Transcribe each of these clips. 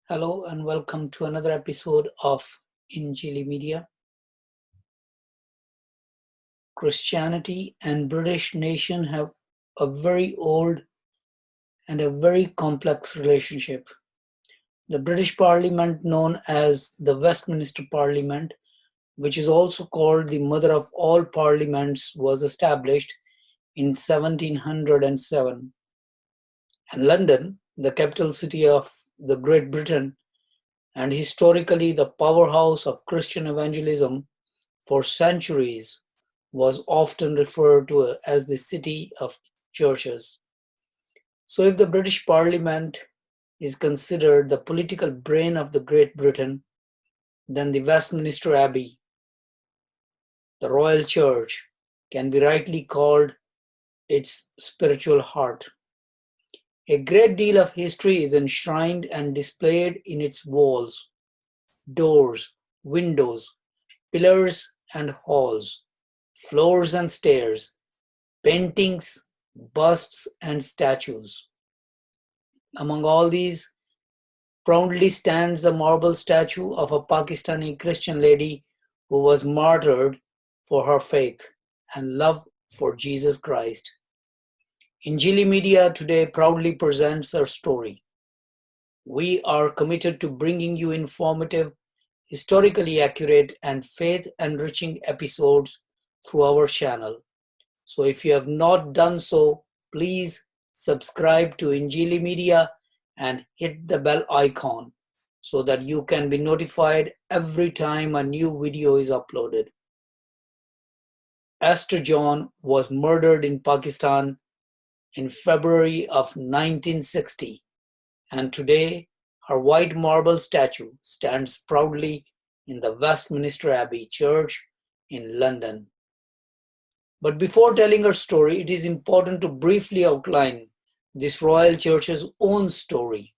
Hello and welcome to another episode of Injili Media. Christianity and British nation have a very old and a very complex relationship. The British Parliament, known as the Westminster Parliament, which is also called the mother of all parliaments, was established in 1707. And London, the capital city of the Great Britain and historically the powerhouse of Christian evangelism, for centuries was often referred to as the city of churches. So, if the British Parliament is considered the political brain of the Great Britain, then the Westminster Abbey, the Royal Church, can be rightly called its spiritual heart. A great deal of history is enshrined and displayed in its walls, doors, windows, pillars and halls, floors and stairs, paintings, busts, and statues. Among all these, proudly stands a marble statue of a Pakistani Christian lady who was martyred for her faith and love for Jesus Christ. Injili Media today proudly presents her story. We are committed to bringing you informative, historically accurate, and faith enriching episodes through our channel. So if you have not done so, please subscribe to Injili Media and hit the bell icon so that you can be notified every time a new video is uploaded. Ester John was murdered in Pakistan in February of 1960, and today her white marble statue stands proudly in the Westminster Abbey Church in London. But before telling her story, it is important to briefly outline this royal church's own story.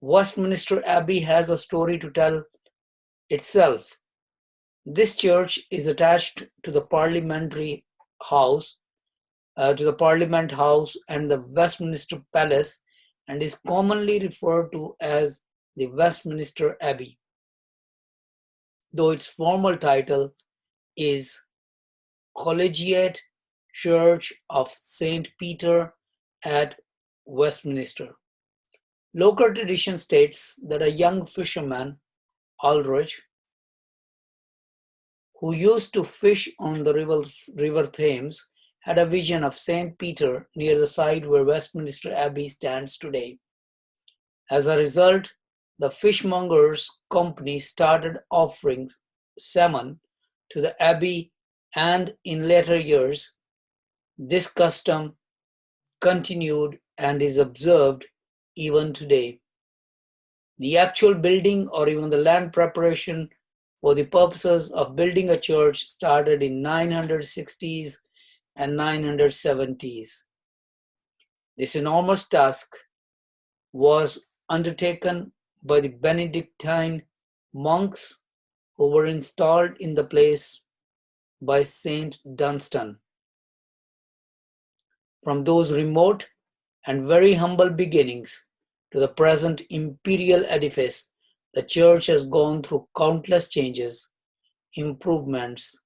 Westminster Abbey has a story to tell itself. This church is attached to the Parliamentary House, to the Parliament House and the Westminster Palace, and is commonly referred to as the Westminster Abbey, though its formal title is Collegiate Church of St. Peter at Westminster. Local tradition states that a young fisherman, Ulrich, who used to fish on the river Thames, had a vision of St. Peter near the site where Westminster Abbey stands today. As a result, the fishmongers' company started offering salmon to the abbey, and in later years, this custom continued and is observed even today. The actual building or even the land preparation for the purposes of building a church started in 960s and 970s. This enormous task was undertaken by the Benedictine monks who were installed in the place by Saint Dunstan. From those remote and very humble beginnings to the present imperial edifice, the church has gone through countless changes, improvements,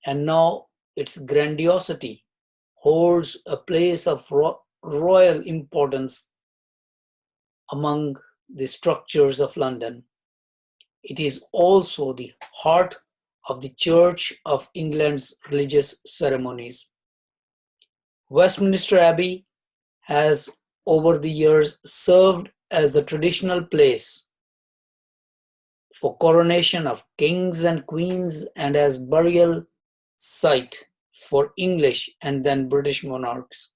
and now its grandiosity holds a place of royal importance among the structures of London. It is also the heart of the Church of England's religious ceremonies. Westminster Abbey has over the years served as the traditional place for coronation of kings and queens and as burial site for English and then British monarchs.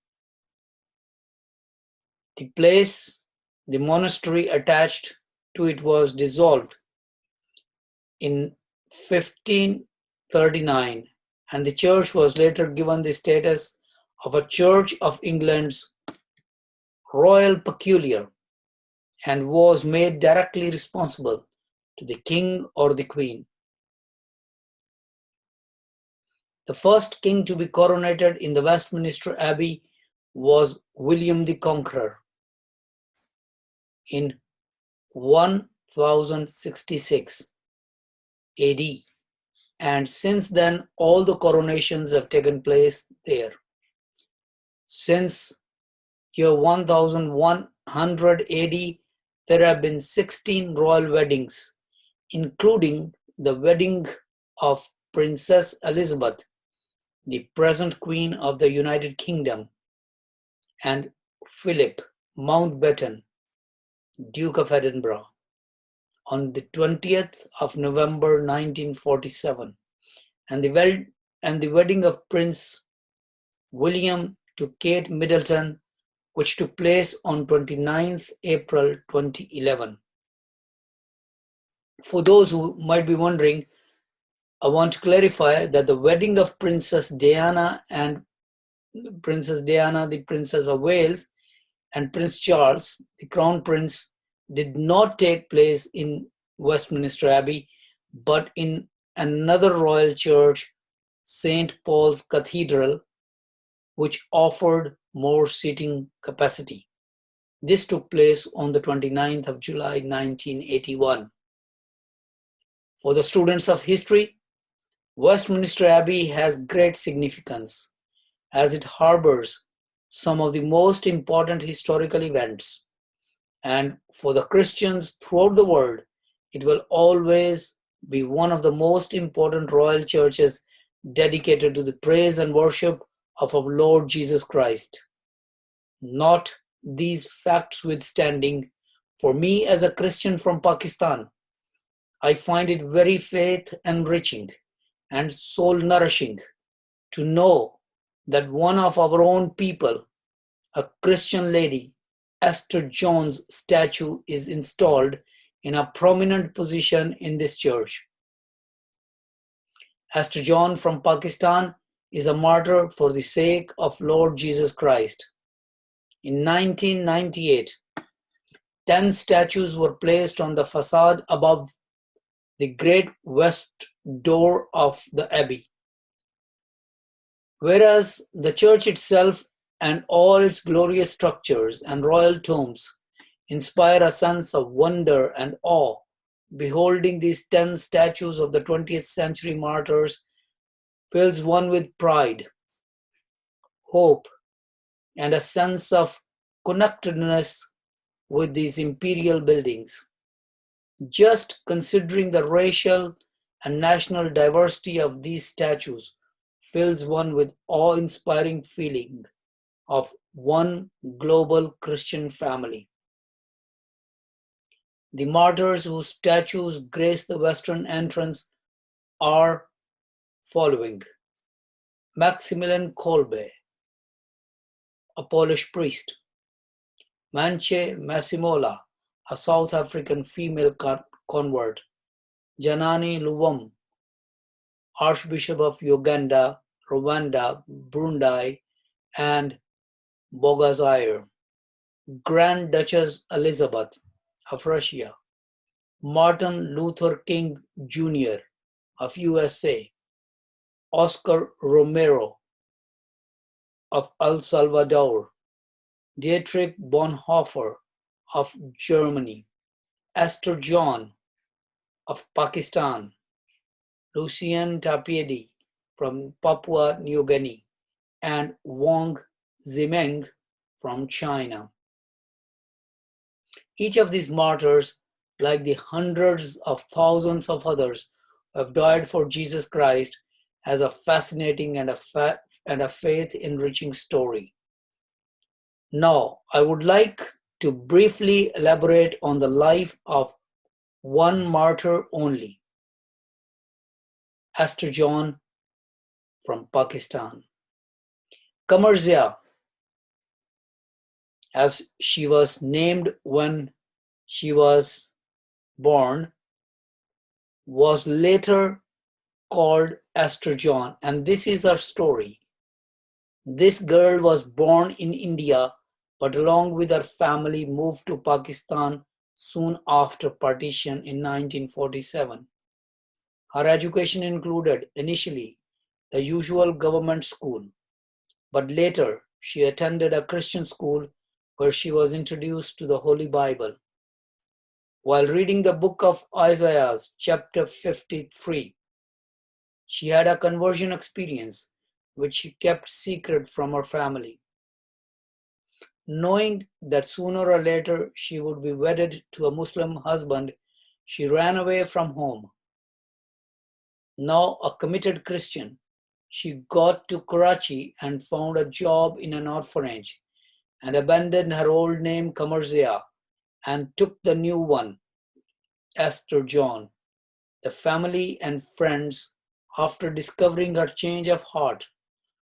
The place, the monastery attached to it was dissolved in 1539, and the church was later given the status of a Church of England's Royal Peculiar and was made directly responsible to the king or the queen. The first king to be coronated in the Westminster Abbey was William the Conqueror in 1066 AD, and since then all the coronations have taken place there. Since year 1100 AD, there have been 16 royal weddings, including the wedding of Princess Elizabeth, the present Queen of the United Kingdom, and Philip Mountbatten, Duke of Edinburgh, on the 20th of November 1947, and the wedding of Prince William to Kate Middleton, which took place on 29th April 2011. For those who might be wondering, I want to clarify that the wedding of Princess Diana, the Princess of Wales, and Prince Charles, the Crown Prince, did not take place in Westminster Abbey, but in another royal church, St. Paul's Cathedral, which offered more seating capacity. This took place on the 29th of July 1981. For the students of history, Westminster Abbey has great significance as it harbors some of the most important historical events. And for the Christians throughout the world, it will always be one of the most important royal churches dedicated to the praise and worship of our Lord Jesus Christ. Not these facts withstanding, for me as a Christian from Pakistan, I find it very faith enriching and soul nourishing to know that one of our own people, a Christian lady, Ester John's statue is installed in a prominent position in this church. Ester John from Pakistan is a martyr for the sake of Lord Jesus Christ. In 1998, 10 statues were placed on the facade above the great west door of the abbey. Whereas the church itself and all its glorious structures and royal tombs inspire a sense of wonder and awe, beholding these 10 statues of the 20th century martyrs fills one with pride, hope, and a sense of connectedness with these imperial buildings. Just considering the racial and national diversity of these statues fills one with awe-inspiring feeling of one global Christian family. The martyrs whose statues grace the western entrance are following: Maximilian Kolbe, a Polish priest; Manche Masimola, a South African female convert; Janani Luwum, Archbishop of Uganda, Rwanda, Burundi, and Bogazire; Grand Duchess Elizabeth of Russia; Martin Luther King Jr. of USA; Oscar Romero of El Salvador; Dietrich Bonhoeffer of Germany; Ester John of Pakistan; Lucien Tapiedi from Papua New Guinea; and Wang Zimeng from China. Each of these martyrs, like the hundreds of thousands of others who have died for Jesus Christ, has a fascinating and a faith-enriching story. Now, I would like to briefly elaborate on the life of one martyr only, Ester John from Pakistan. Qamar Zia, as she was named when she was born, was later called Ester John, and this is her story. This girl was born in India, but along with her family moved to Pakistan soon after partition in 1947. Her education included initially the usual government school, but later she attended a Christian school where she was introduced to the Holy Bible. While reading the book of Isaiah, chapter 53, she had a conversion experience which she kept secret from her family. Knowing that sooner or later she would be wedded to a Muslim husband, she ran away from home. Now a committed Christian, she got to Karachi and found a job in an orphanage and abandoned her old name Kamarzia and took the new one, Ester John. The family and friends, after discovering her change of heart,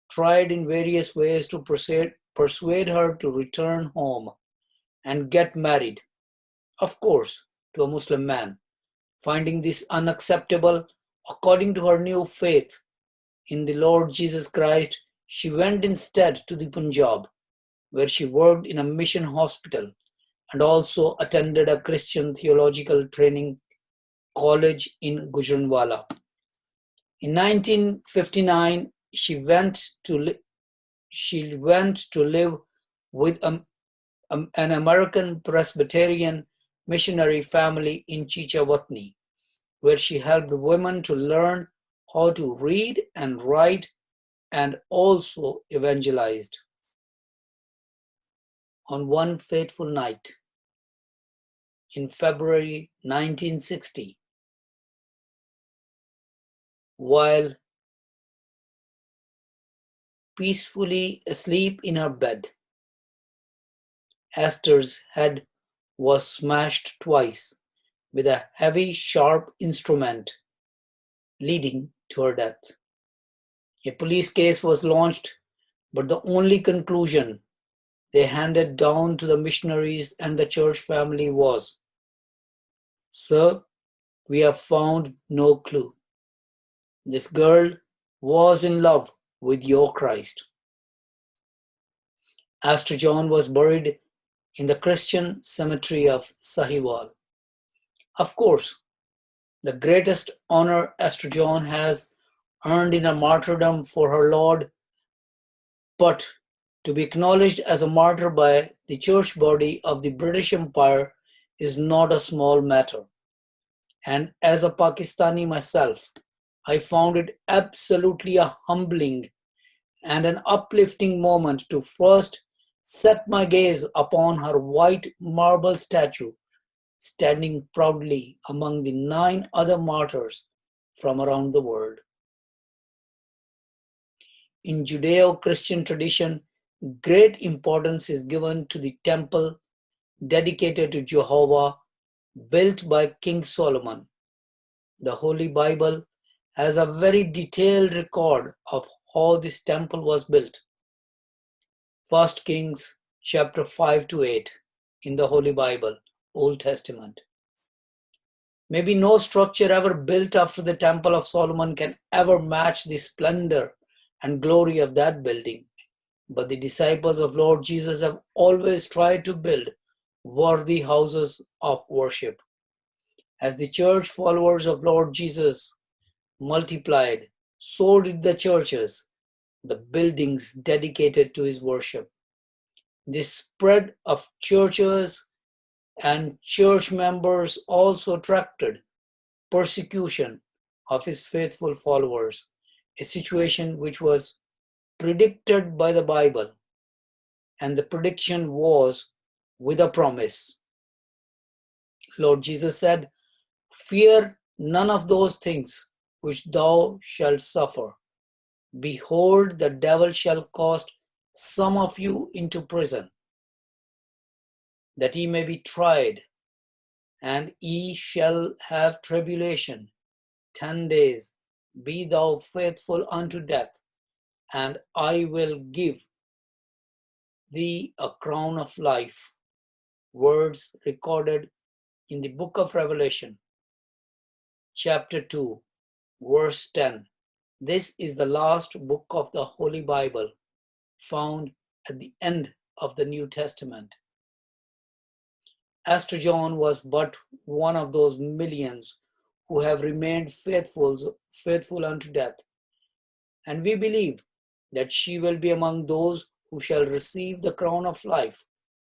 tried in various ways to persuade her to return home and get married, of course, to a Muslim man. Finding this unacceptable, according to her new faith in the Lord Jesus Christ, she went instead to the Punjab, where she worked in a mission hospital and also attended a Christian theological training college in Gujranwala. In 1959, she went to live with an American Presbyterian missionary family in Chichawatni, where she helped women to learn how to read and write and also evangelized. On one fateful night in February 1960, while peacefully asleep in her bed, Esther's head was smashed twice with a heavy, sharp instrument, leading to her death. A police case was launched, but the only conclusion they handed down to the missionaries and the church family was, "Sir, we have found no clue. This girl was in love with your Christ." Ester John was buried in the Christian cemetery of Sahiwal. Of course, the greatest honor Ester John has earned in a martyrdom for her Lord, but to be acknowledged as a martyr by the church body of the British Empire is not a small matter. And as a Pakistani myself, I found it absolutely a humbling and an uplifting moment to first set my gaze upon her white marble statue standing proudly among the 9 other martyrs from around the world. In Judeo-Christian tradition, great importance is given to the temple dedicated to Jehovah, built by King Solomon. The Holy Bible has a very detailed record of how this temple was built. 1 Kings chapter 5 to 8 in the Holy Bible, Old Testament. Maybe no structure ever built after the Temple of Solomon can ever match the splendor and glory of that building. But the disciples of Lord Jesus have always tried to build worthy houses of worship. As the church followers of Lord Jesus multiplied, so did the churches, the buildings dedicated to his worship. This spread of churches and church members also attracted persecution of his faithful followers, a situation which was predicted by the Bible, and the prediction was with a promise. Lord Jesus said, "Fear none of those things which thou shalt suffer. Behold, the devil shall cast some of you into prison, that ye may be tried, and ye shall have tribulation 10 days. Be thou faithful unto death, and I will give thee a crown of life." Words recorded in the book of Revelation, chapter 2, verse 10. This is the last book of the Holy Bible, found at the end of the New Testament. Ester John was but one of those millions who have remained faithful unto death, and we believe that she will be among those who shall receive the crown of life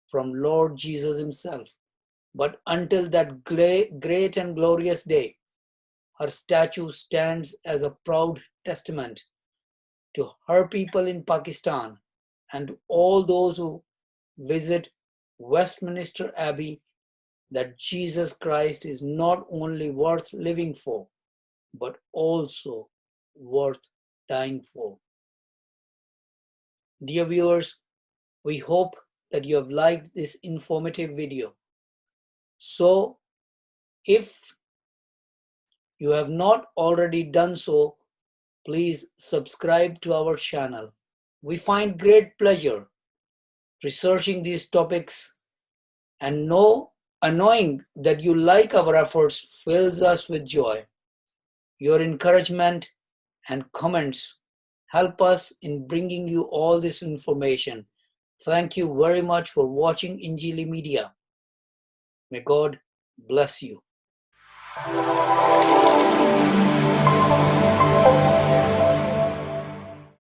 from Lord Jesus himself But until that great and glorious day, her statue stands as a proud testament to her people in Pakistan and all those who visit Westminster Abbey that Jesus Christ is not only worth living for, but also worth dying for. Dear viewers, we hope that you have liked this informative video. So, if you have not already done so, please subscribe to our channel. We find great pleasure researching these topics, and knowing that you like our efforts fills us with joy. Your encouragement and comments help us in bringing you all this information. Thank you very much for watching Injili Media. May God bless you.